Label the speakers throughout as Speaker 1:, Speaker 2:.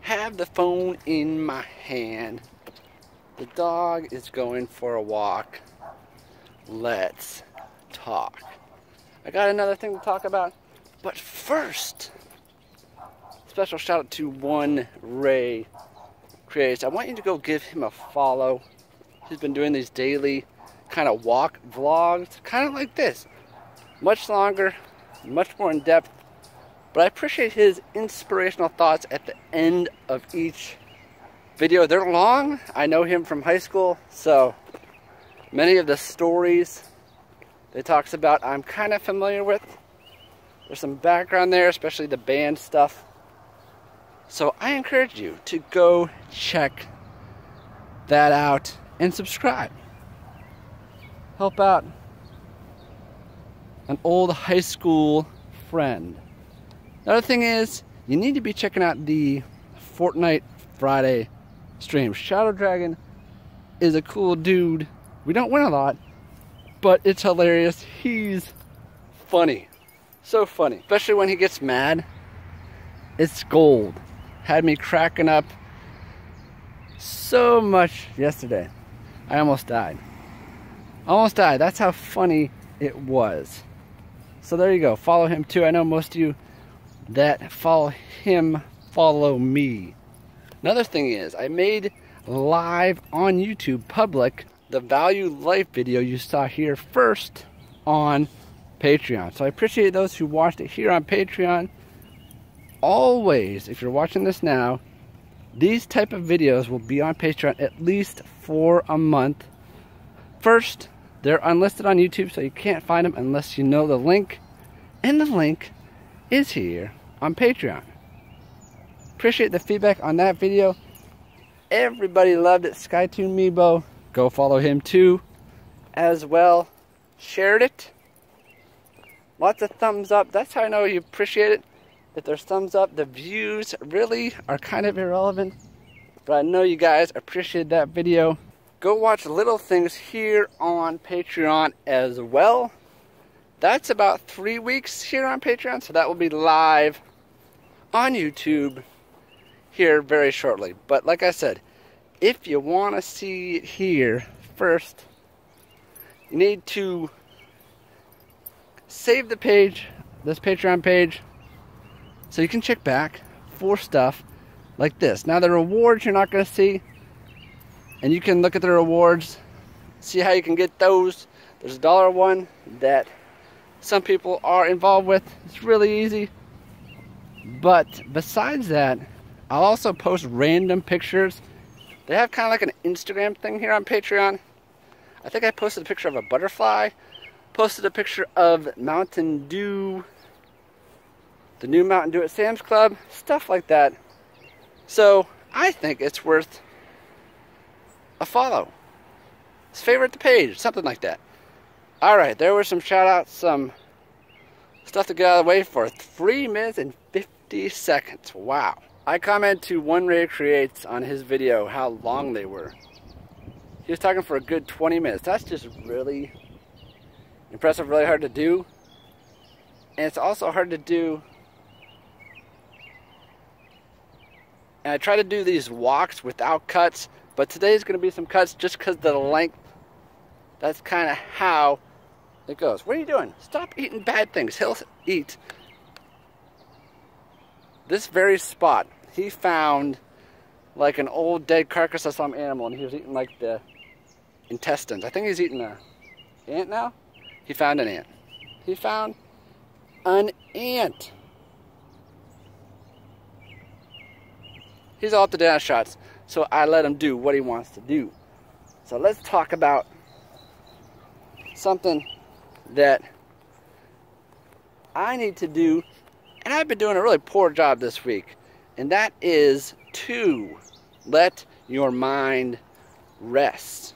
Speaker 1: have the phone in my hand. The dog is going for a walk. Let's talk. I got another thing to talk about, but first, special shout out to One Ray Creates. I want you to go give him a follow. He's been doing these daily kind of walk vlogs, kind of like this. Much longer, much more in depth, but I appreciate his inspirational thoughts at the end of each video. They're long. I know him from high school, so many of the stories that he talks about I'm kind of familiar with. There's some background there, especially the band stuff. So I encourage you to go check that out and subscribe. Help out an old high school friend. Another thing is, you need to be checking out the Fortnite Friday stream. Shadow Dragon is a cool dude. We don't win a lot, but it's hilarious. He's funny. So funny. Especially when he gets mad. It's gold. Had me cracking up so much yesterday. I almost died. Almost died. That's how funny it was. So there you go. Follow him too. I know most of you that follow him follow me. Another thing is, I made live on YouTube public the Value Life video you saw here first on Patreon. So I appreciate those who watched it here on Patreon. Always, if you're watching this now, these type of videos will be on Patreon at least for a month. First, they're unlisted on YouTube, so you can't find them unless you know the link. And the link is here on Patreon. Appreciate the feedback on that video. Everybody loved it. Skytoon Meebo, go follow him too as well. Shared it. Lots of thumbs up. That's how I know you appreciate it. If there's thumbs up, the views really are kind of irrelevant. But I know you guys appreciate that video. Go watch Little Things here on Patreon as well. That's about 3 weeks here on Patreon, so that will be live on YouTube here very shortly. But like I said, if you want to see it here first, you need to save the page, this Patreon page, so you can check back for stuff like this. Now the rewards you're not going to see, and you can look at the rewards, see how you can get those. There's a $1 one that some people are involved with. It's really easy. But besides that, I'll also post random pictures. They have kind of like an Instagram thing here on Patreon. I think I posted a picture of a butterfly, posted a picture of Mountain Dew, the new Mountain Dew at Sam's Club, stuff like that. So I think it's worth a follow. Favorite the page, something like that. Alright, there were some shout outs, some stuff to get out of the way for 3 minutes and 50 seconds. Wow. I commented to One Ray Creates on his video how long they were. He was talking for a good 20 minutes. That's just really impressive, really hard to do. And it's also hard to do. And I try to do these walks without cuts, but today's going to be some cuts just because of the length. That's kind of how it goes. What are you doing? Stop eating bad things. He'll eat this very spot. He found like an old dead carcass of some animal, and he was eating like the intestines. I think he's eating an ant now. He found an ant. He found an ant. He's all up to dance shots, so I let him do what he wants to do. So let's talk about something that I need to do, and I've been doing a really poor job this week, and that is to let your mind rest.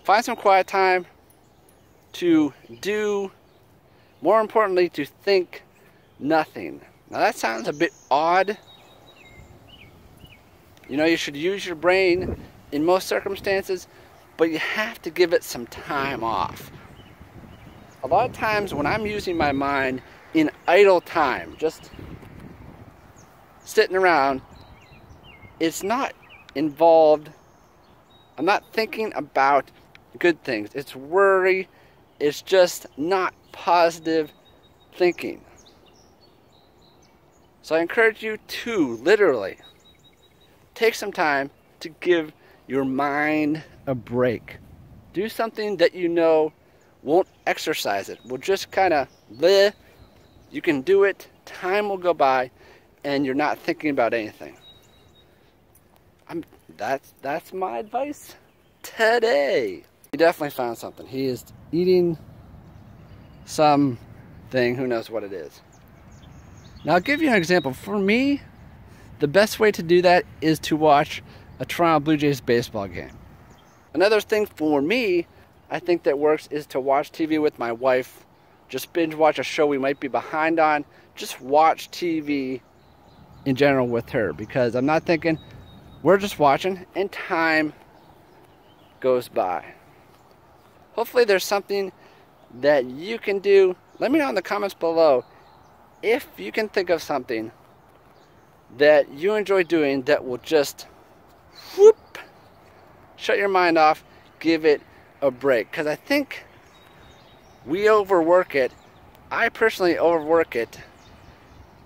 Speaker 1: Find some quiet time to do, more importantly, to think nothing. Now that sounds a bit odd. You know, you should use your brain in most circumstances, but you have to give it some time off. A lot of times when I'm using my mind in idle time, just sitting around, it's not involved. I'm not thinking about good things. It's worry. It's just not positive thinking. So I encourage you to literally take some time to give your mind a break. Do something that you know won't exercise it. Will just kind of bleh. You can do it. Time will go by, and you're not thinking about anything. That's my advice today. He definitely found something. He is eating something. Who knows what it is. Now I'll give you an example. For me, the best way to do that is to watch a Toronto Blue Jays baseball game. Another thing for me, I think that works, is to watch TV with my wife. Just binge watch a show we might be behind on. Just watch TV in general with her, because I'm not thinking, we're just watching and time goes by. Hopefully there's something that you can do. Let me know in the comments below if you can think of something that you enjoy doing that will just whoop, shut your mind off, give it a break. Because I think we overwork it. I personally overwork it.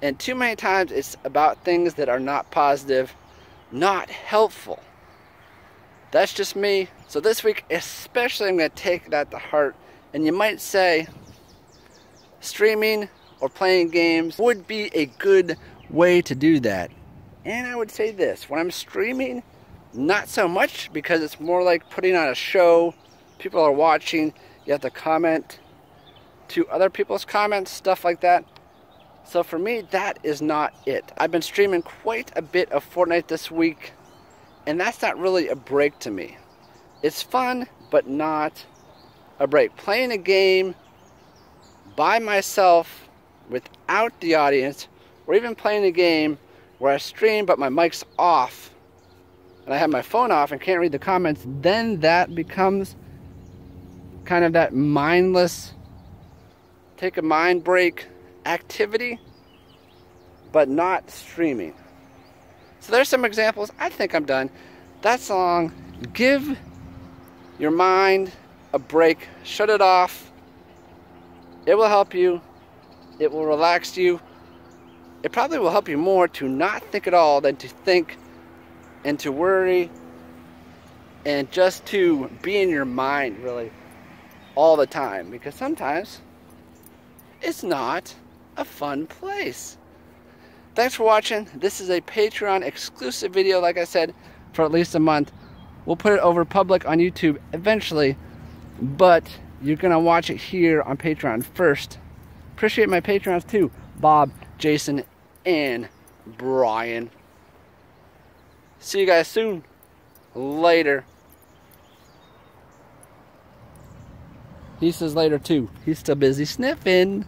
Speaker 1: And too many times it's about things that are not positive, not helpful. That's just me. So this week especially, I'm going to take that to heart. And you might say, streaming or playing games would be a good way to do that. And I would say this, when I'm streaming, not so much, because it's more like putting on a show. People are watching, you have to comment to other people's comments, stuff like that. So for me, that is not it. I've been streaming quite a bit of Fortnite this week, and that's not really a break to me. It's fun, but not a break. Playing a game by myself without the audience, or even playing a game where I stream but my mic's off and I have my phone off and can't read the comments, then that becomes kind of that mindless, take a mind break activity, but not streaming. So there's some examples. I think I'm done. That song, give your mind a break, shut it off. It will help you. It will relax you. It probably will help you more to not think at all than to think and to worry and just to be in your mind really all the time, because sometimes it's not a fun place. Thanks for watching. This is a Patreon exclusive video, like I said, for at least a month. We'll put it over public on YouTube eventually, but you're gonna watch it here on Patreon first. Appreciate my Patreons too, Bob, Jason, and Brian. See you guys soon. Later. He says later too. He's still busy sniffing.